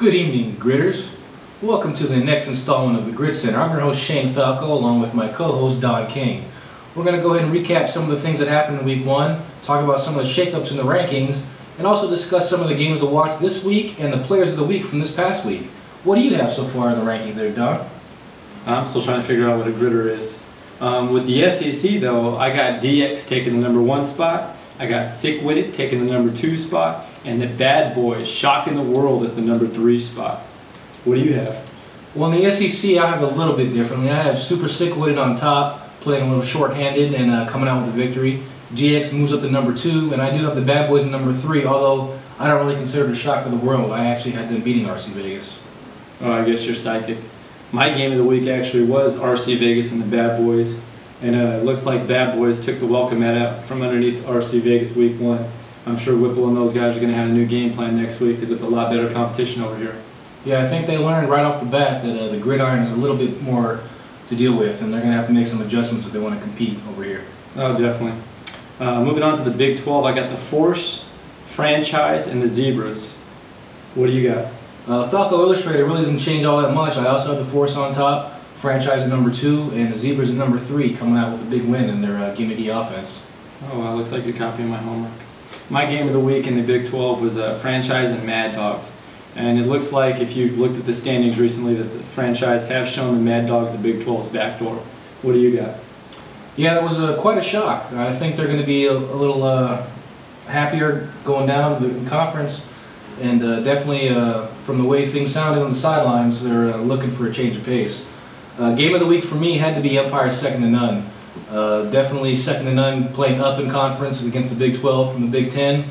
Good evening, Gridders. Welcome to the next installment of the GridCenter. I'm your host, Shane Falco, along with my co-host, Don King. We're going to go ahead and recap some of the things that happened in Week 1, talk about some of the shakeups in the rankings, and also discuss some of the games to watch this week and the players of the week from this past week. What do you have so far in the rankings there, Don? I'm still trying to figure out what a gridder is. With the SEC, though, I got DX taking the #1 spot. I got Sick With It taking the #2 spot. And the Bad Boys shocking the world at the #3 spot. What do you have? Well, in the SEC, I have a little bit differently. I have Super Sick With It on top, playing a little short-handed and coming out with the victory. DX moves up to #2, and I do have the Bad Boys in #3, although I don't really consider it a shock to the world. I actually had them beating RC Vegas. Oh, I guess you're psychic. My game of the week actually was RC Vegas and the Bad Boys. And it looks like Bad Boys took the welcome mat out from underneath RC Vegas Week 1. I'm sure Whipple and those guys are going to have a new game plan next week because it's a lot better competition over here. Yeah, I think they learned right off the bat that the gridiron is a little bit more to deal with, and they're going to have to make some adjustments if they want to compete over here. Oh, definitely. Moving on to the Big 12, I got the Force, Franchise, and the Zebras. What do you got? Falco Illustrated really doesn't change all that much. I also have the Force on top, Franchise at #2, and the Zebras at #3, coming out with a big win in their gimmicky offense. Oh, well, looks like you're copying my homework. My game of the week in the Big 12 was Franchise and Mad Dogs. And it looks like, if you've looked at the standings recently, that the Franchise have shown the Mad Dogs the Big 12's backdoor. What do you got? Yeah, that was quite a shock. I think they're going to be a little happier going down to the conference. And definitely, from the way things sounded on the sidelines, they're looking for a change of pace. Game of the week for me had to be Empire second to none. Definitely second to none, playing up in conference against the Big 12 from the Big 10,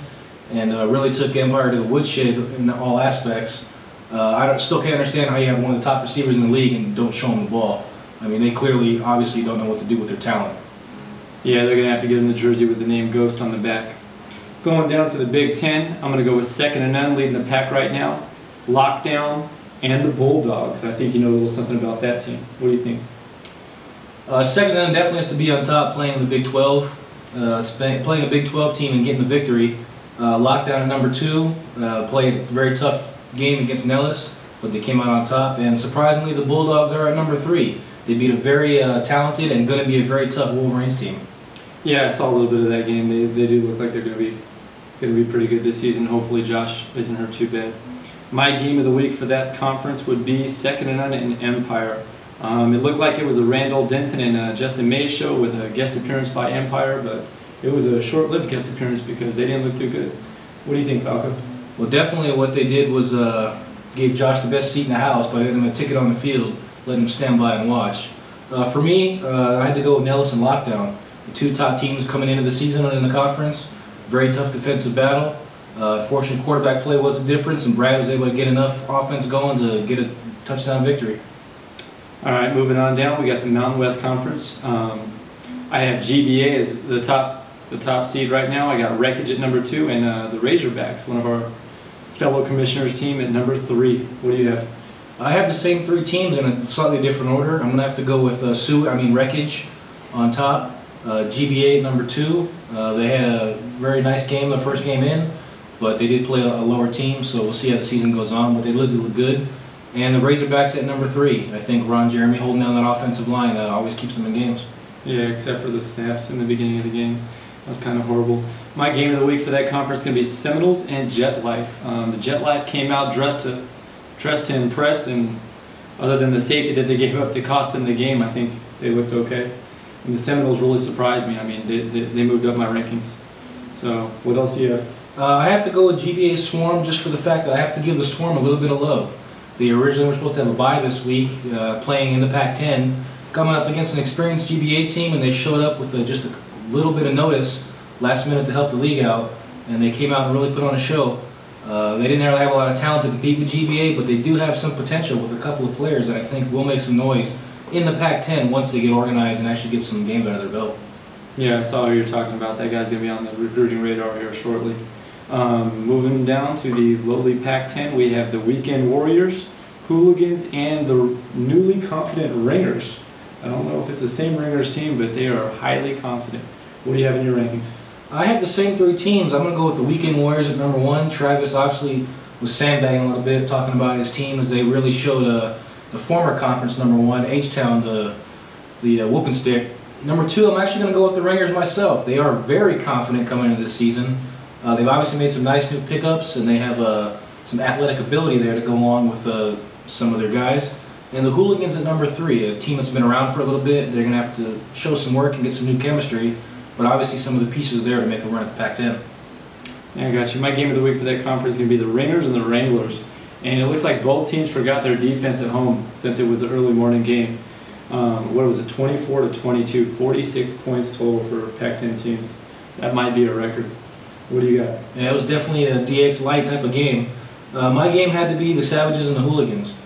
and really took Empire to the woodshed in all aspects. I still can't understand how you have one of the top receivers in the league and don't show them the ball. I mean, they clearly, obviously don't know what to do with their talent. Yeah, they're going to have to get him the jersey with the name Ghost on the back. Going down to the Big 10, I'm going to go with second to none, leading the pack right now. Lockdown and the Bulldogs. I think you know a little something about that team. What do you think? Second to none definitely has to be on top, playing the Big 12. Playing a Big 12 team and getting the victory. Lockdown at #2, played a very tough game against Nellis, but they came out on top. And surprisingly, the Bulldogs are at #3. They beat a very talented and going to be a very tough Wolverines team. Yeah, I saw a little bit of that game. They do look like they're going to be pretty good this season. Hopefully Josh isn't hurt too bad. My game of the week for that conference would be second to none in Empire. It looked like it was a Randall Denson and Justin May show with a guest appearance by Empire, but it was a short-lived guest appearance because they didn't look too good. What do you think, Falco? Well, definitely what they did was gave Josh the best seat in the house by getting him a ticket on the field, letting him stand by and watch. For me, I had to go with Nellis and Lockdown, the two top teams coming into the season and in the conference. Very tough defensive battle. Fortunately, quarterback play was the difference, and Brad was able to get enough offense going to get a touchdown victory. All right, moving on down, we got the Mountain West Conference. I have GBA as the top seed right now. I got Wreckage at #2 and the Razorbacks, one of our fellow commissioners' team, at #3. What do you have? I have the same 3 teams in a slightly different order. I'm going to have to go with Wreckage on top, GBA at #2. They had a very nice game the first game in, but they did play a lower team, so we'll see how the season goes on, but they look good. And the Razorbacks at #3. I think Ron Jeremy holding down that offensive line always keeps them in games. Yeah, except for the snaps in the beginning of the game. That was kind of horrible. My game of the week for that conference is going to be Seminoles and Jet Life. The Jet Life came out dressed to impress, and other than the safety that they gave up that cost them the game, I think they looked okay. And the Seminoles really surprised me. I mean, they moved up my rankings. So, what else do you have? I have to go with GBA Swarm just for the fact that I have to give the Swarm a little bit of love. They originally were supposed to have a bye this week, playing in the Pac-10, coming up against an experienced GBA team, and they showed up with just a little bit of notice last minute to help the league out, and they came out and really put on a show. They didn't really have a lot of talent to compete with GBA, but they do have some potential with a couple of players that I think will make some noise in the Pac-10 once they get organized and actually get some games under their belt. Yeah, I saw who you're talking about. That guy's going to be on the recruiting radar here shortly. Moving down to the lowly Pac-10, we have the Weekend Warriors, Hooligans, and the newly confident Ringers. I don't know if it's the same Ringers team, but they are highly confident. What do you have in your rankings? I have the same 3 teams. I'm going to go with the Weekend Warriors at #1. Travis obviously was sandbagging a little bit, talking about his team as they really showed the former conference #1, H-Town, the whooping stick. #2, I'm actually going to go with the Ringers myself. They are very confident coming into this season. They've obviously made some nice new pickups, and they have some athletic ability there to go along with some of their guys. And the Hooligans at #3, a team that's been around for a little bit. They're going to have to show some work and get some new chemistry, but obviously some of the pieces are there to make a run at the Pac-10. Yeah, I got you. My game of the week for that conference is going to be the Ringers and the Wranglers. And it looks like both teams forgot their defense at home since it was an early morning game. What was it, 24-22, 46 points total for Pac-10 teams. That might be a record. What do you got? Yeah, it was definitely a DX light type of game. My game had to be the Savages and the Hooligans.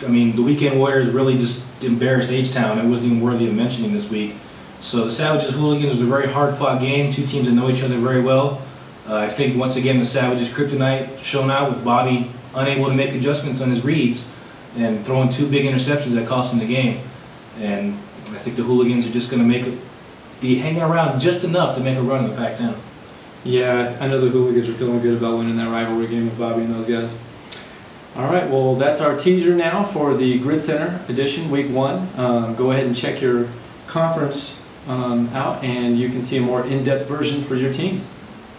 I mean, the Weekend Warriors really just embarrassed H-Town. It wasn't even worthy of mentioning this week. So the Savages Hooligans was a very hard-fought game. Two teams that know each other very well. I think once again the Savages kryptonite shown out with Bobby unable to make adjustments on his reads and throwing 2 big interceptions that cost him the game. And I think the Hooligans are just going to be hanging around just enough to make a run in the Pac-10. Yeah, I know the Hooligans are feeling good about winning that rivalry game with Bobby and those guys. All right, well, that's our teaser now for the GridCenter edition, week 1. Go ahead and check your conference out, and you can see a more in-depth version for your teams.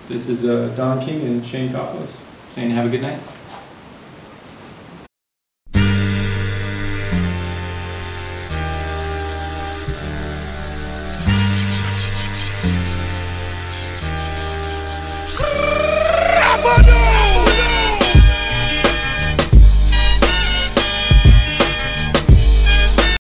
This is Don King and Shane Kapos saying have a good night.